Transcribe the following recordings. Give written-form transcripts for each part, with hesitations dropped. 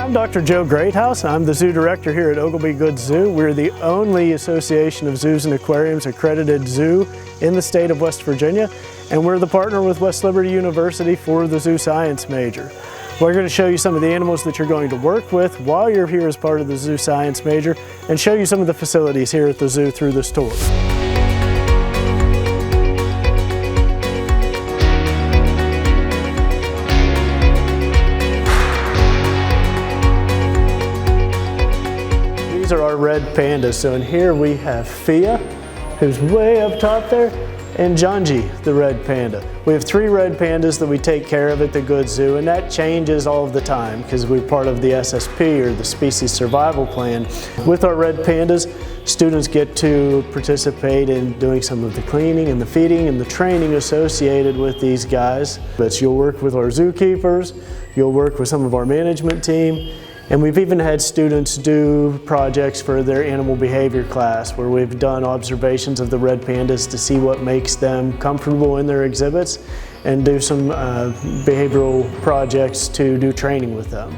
I'm Dr. Joe Greathouse. I'm the zoo director here at Oglebay Good Zoo. We're the only association of zoos and aquariums accredited zoo in the state of West Virginia, and we're the partner with West Liberty University for the zoo science major. We're going to show you some of the animals that you're going to work with while you're here as part of the zoo science major, and show you some of the facilities here at the zoo through this tour. These are our red pandas. So in here we have Fia, who's way up top there, and Janji, the red panda. We have 3 red pandas that we take care of at the Good Zoo, and that changes all of the time because we're part of the SSP, or the Species Survival Plan. With our red pandas, students get to participate in doing some of the cleaning and the feeding and the training associated with these guys. But you'll work with our zookeepers, you'll work with some of our management team, and we've even had students do projects for their animal behavior class where we've done observations of the red pandas to see what makes them comfortable in their exhibits, and do some behavioral projects to do training with them.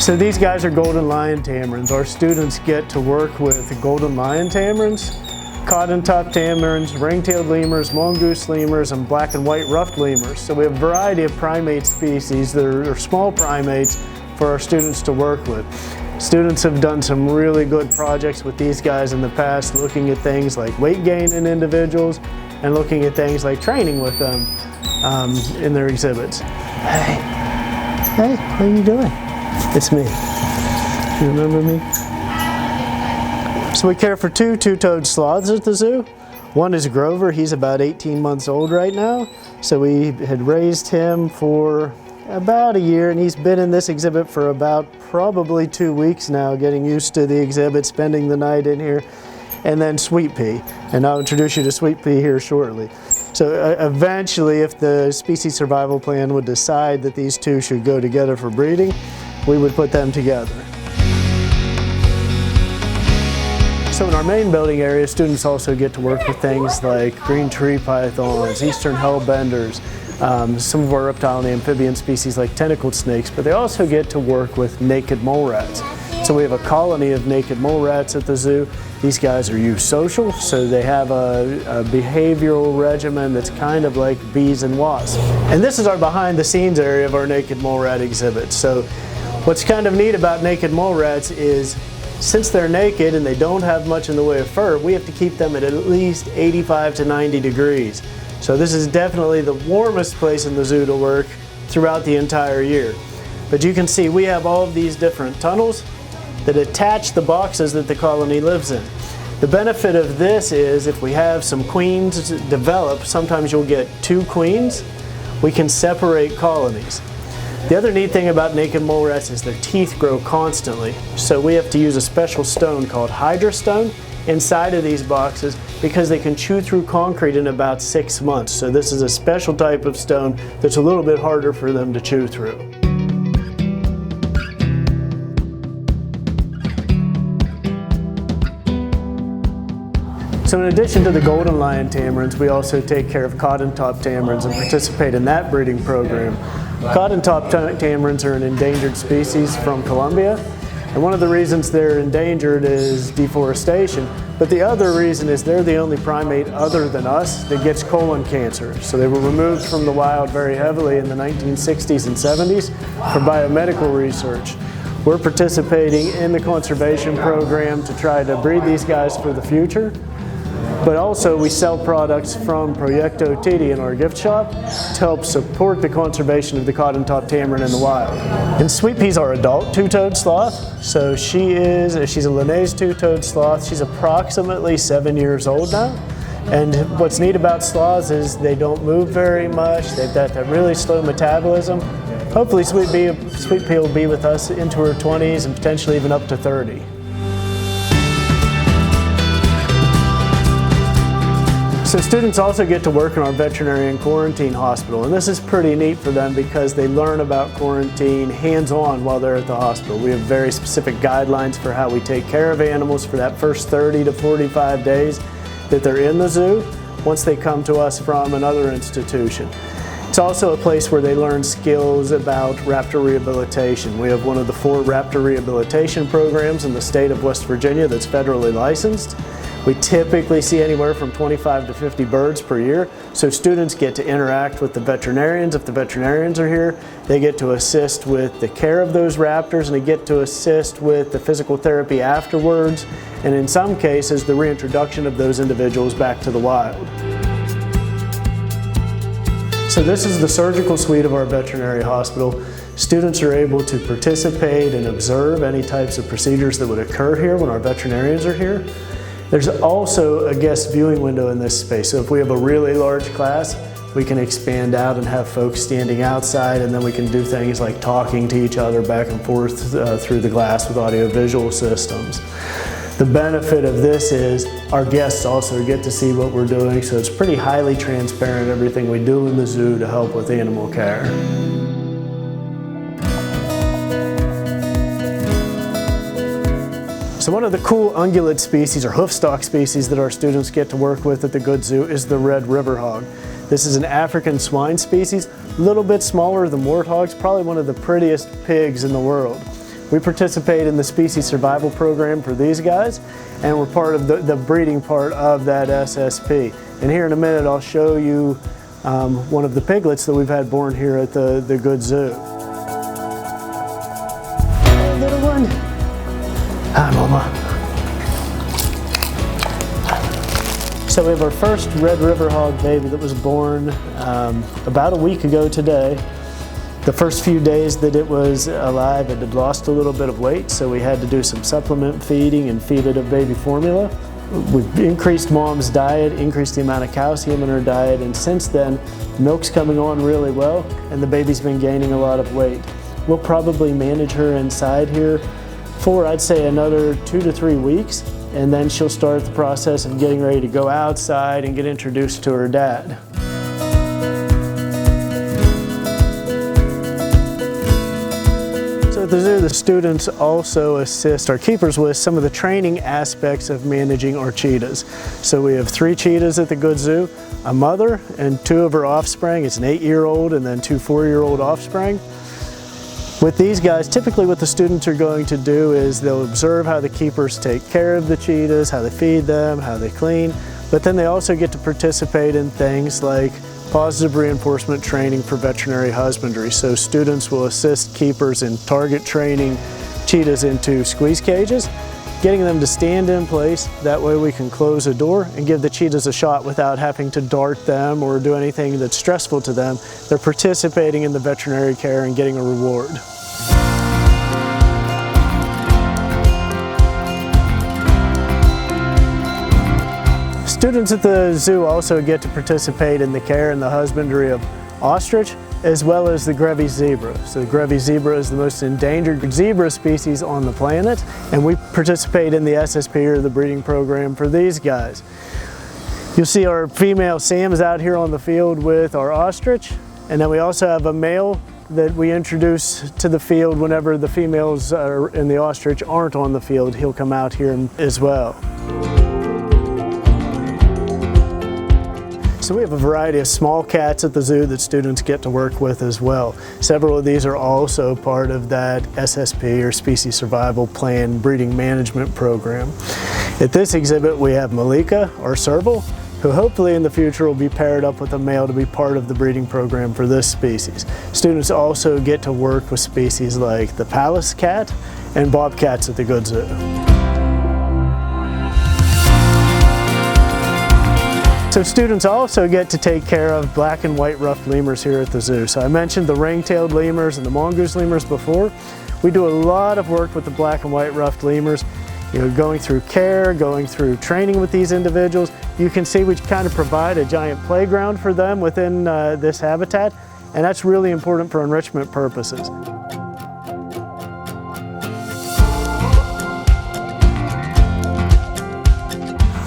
So these guys are golden lion tamarins. Our students get to work with golden lion tamarins, Cottontop Tamarinds, ring-tailed lemurs, mongoose lemurs, and black and white ruffed lemurs. So we have a variety of primate species that are small primates for our students to work with. Students have done some really good projects with these guys in the past, looking at things like weight gain in individuals and looking at things like training with them in their exhibits. Hey, what are you doing? It's me. You remember me? So we care for 2 two-toed sloths at the zoo. One is Grover. He's about 18 months old right now. So we had raised him for about a year, and he's been in this exhibit for about probably 2 weeks now, getting used to the exhibit, spending the night in here. And then Sweet Pea, and I'll introduce you to Sweet Pea here shortly. So eventually, if the Species Survival Plan would decide that these 2 should go together for breeding, we would put them together. So in our main building area, students also get to work with things like green tree pythons, eastern hellbenders, some of our reptile and amphibian species like tentacled snakes, but they also get to work with naked mole rats. So we have a colony of naked mole rats at the zoo. These guys are eusocial, so they have a behavioral regimen that's kind of like bees and wasps. And this is our behind the scenes area of our naked mole rat exhibit. So what's kind of neat about naked mole rats is, since they're naked and they don't have much in the way of fur, we have to keep them at least 85 to 90 degrees. So this is definitely the warmest place in the zoo to work throughout the entire year. But you can see we have all of these different tunnels that attach the boxes that the colony lives in. The benefit of this is if we have some queens develop, sometimes you'll get 2 queens, we can separate colonies. The other neat thing about naked mole rats is their teeth grow constantly. So we have to use a special stone called hydrostone inside of these boxes because they can chew through concrete in about 6 months. So this is a special type of stone that's a little bit harder for them to chew through. So in addition to the golden lion tamarins, we also take care of Cottontop Tamarins and participate in that breeding program. Cottontop tamarins are an endangered species from Colombia, and one of the reasons they're endangered is deforestation, but the other reason is they're the only primate other than us that gets colon cancer. So they were removed from the wild very heavily in the 1960s and 70s for biomedical research. We're participating in the conservation program to try to breed these guys for the future. But also we sell products from Proyecto Titi in our gift shop to help support the conservation of the Cottontop tamarin in the wild. And Sweet Pea's our adult two-toed sloth. So she's a Linnaeus two-toed sloth. She's approximately 7 years old now. And what's neat about sloths is they don't move very much. They've got that really slow metabolism. Hopefully Sweet Pea will be with us into her 20s and potentially even up to 30. So students also get to work in our veterinary and quarantine hospital, and this is pretty neat for them because they learn about quarantine hands-on while they're at the hospital. We have very specific guidelines for how we take care of animals for that first 30 to 45 days that they're in the zoo. once they come to us from another institution. It's also a place where they learn skills about Raptor Rehabilitation. We have one of the 4 Raptor Rehabilitation programs in the state of West Virginia that's federally licensed. We typically see anywhere from 25 to 50 birds per year, so students get to interact with the veterinarians. If the veterinarians are here, they get to assist with the care of those raptors, and they get to assist with the physical therapy afterwards, and in some cases, the reintroduction of those individuals back to the wild. So this is the surgical suite of our veterinary hospital. Students are able to participate and observe any types of procedures that would occur here when our veterinarians are here. There's also a guest viewing window in this space, so if we have a really large class, we can expand out and have folks standing outside, and then we can do things like talking to each other back and forth through the glass with audio-visual systems. The benefit of this is our guests also get to see what we're doing, so it's pretty highly transparent, everything we do in the zoo to help with animal care. So one of the cool ungulate species or hoofstock species that our students get to work with at the Good Zoo is the red river hog. This is an African swine species, a little bit smaller than warthogs, probably one of the prettiest pigs in the world. We participate in the species survival program for these guys, and we're part of the breeding part of that SSP. And here in a minute I'll show you one of the piglets that we've had born here at the Good Zoo. Hey, little one. Hi, Mama. So we have our first red river hog baby that was born about a week ago today. The first few days that it was alive, it had lost a little bit of weight, so we had to do some supplement feeding and feed it a baby formula. We've increased mom's diet, increased the amount of calcium in her diet, and since then, milk's coming on really well, and the baby's been gaining a lot of weight. We'll probably manage her inside here for, I'd say, another 2 to 3 weeks, and then she'll start the process of getting ready to go outside and get introduced to her dad. So at the zoo, the students also assist our keepers with some of the training aspects of managing our cheetahs. So we have 3 cheetahs at the Good Zoo, a mother and 2 of her offspring. It's an 8-year-old and then 2 4-year-old offspring. With these guys, typically what the students are going to do is they'll observe how the keepers take care of the cheetahs, how they feed them, how they clean, but then they also get to participate in things like positive reinforcement training for veterinary husbandry. So students will assist keepers in target training cheetahs into squeeze cages, getting them to stand in place. That way we can close a door and give the cheetahs a shot without having to dart them or do anything that's stressful to them. They're participating in the veterinary care and getting a reward. Students at the zoo also get to participate in the care and the husbandry of ostrich as well as the Grevy's zebra. So the Grevy's zebra is the most endangered zebra species on the planet, and we participate in the SSP, or the breeding program, for these guys. You'll see our female Sam's out here on the field with our ostrich, and then we also have a male that we introduce to the field whenever the females in the ostrich aren't on the field. He'll come out here as well. So we have a variety of small cats at the zoo that students get to work with as well. Several of these are also part of that SSP, or Species Survival Plan breeding management program. At this exhibit we have Malika, our serval, who hopefully in the future will be paired up with a male to be part of the breeding program for this species. Students also get to work with species like the Pallas cat and bobcats at the Good Zoo. So students also get to take care of black and white ruffed lemurs here at the zoo. So I mentioned the ring-tailed lemurs and the mongoose lemurs before. We do a lot of work with the black and white ruffed lemurs, going through care, going through training with these individuals. You can see we kind of provide a giant playground for them within this habitat, and that's really important for enrichment purposes.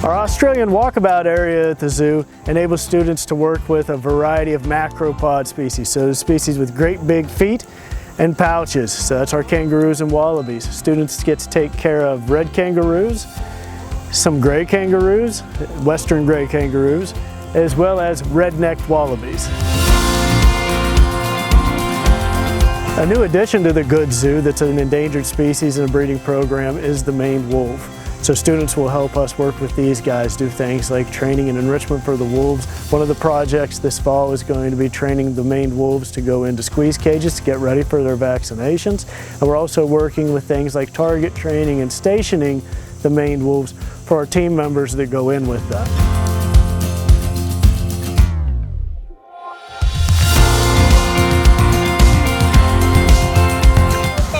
Our Australian walkabout area at the zoo enables students to work with a variety of macropod species, so species with great big feet and pouches. So that's our kangaroos and wallabies. Students get to take care of red kangaroos, some gray kangaroos, western gray kangaroos, as well as red-necked wallabies. A new addition to the Good Zoo that's an endangered species in a breeding program is the Maine Wolf. So students will help us work with these guys, do things like training and enrichment for the wolves. One of the projects this fall is going to be training the Maine Wolves to go into squeeze cages to get ready for their vaccinations. And we're also working with things like target training and stationing the Maine Wolves for our team members that go in with them.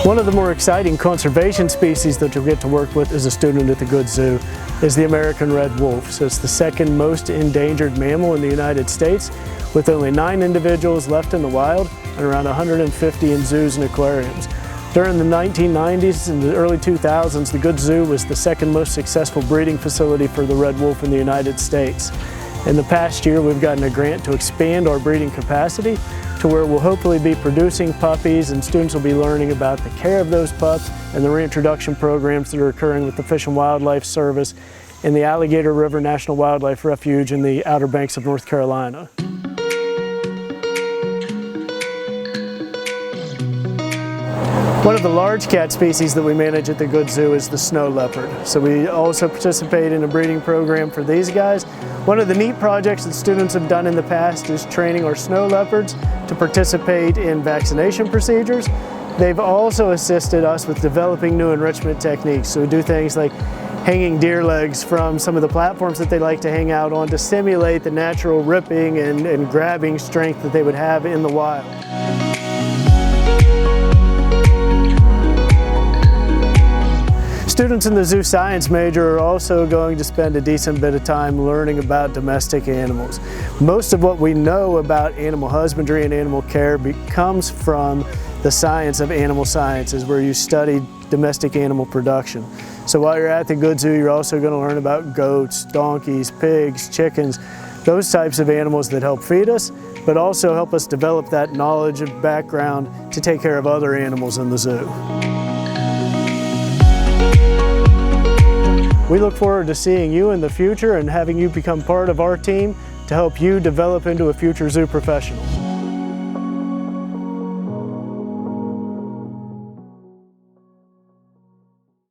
One of the more exciting conservation species that you'll get to work with as a student at the Good Zoo is the American red wolf. So it's the second most endangered mammal in the United States, with only 9 individuals left in the wild and around 150 in zoos and aquariums. During the 1990s and the early 2000s, the Good Zoo was the second most successful breeding facility for the red wolf in the United States. In the past year, we've gotten a grant to expand our breeding capacity to where we'll hopefully be producing puppies, and students will be learning about the care of those pups and the reintroduction programs that are occurring with the Fish and Wildlife Service in the Alligator River National Wildlife Refuge in the Outer Banks of North Carolina. One of the large cat species that we manage at the Good Zoo is the snow leopard. So we also participate in a breeding program for these guys. One of the neat projects that students have done in the past is training our snow leopards to participate in vaccination procedures. They've also assisted us with developing new enrichment techniques. So we do things like hanging deer legs from some of the platforms that they like to hang out on to simulate the natural ripping and grabbing strength that they would have in the wild. Students in the zoo science major are also going to spend a decent bit of time learning about domestic animals. Most of what we know about animal husbandry and animal care comes from the science of animal sciences, where you study domestic animal production. So while you're at the Good Zoo, you're also going to learn about goats, donkeys, pigs, chickens, those types of animals that help feed us, but also help us develop that knowledge and background to take care of other animals in the zoo. We look forward to seeing you in the future and having you become part of our team to help you develop into a future zoo professional.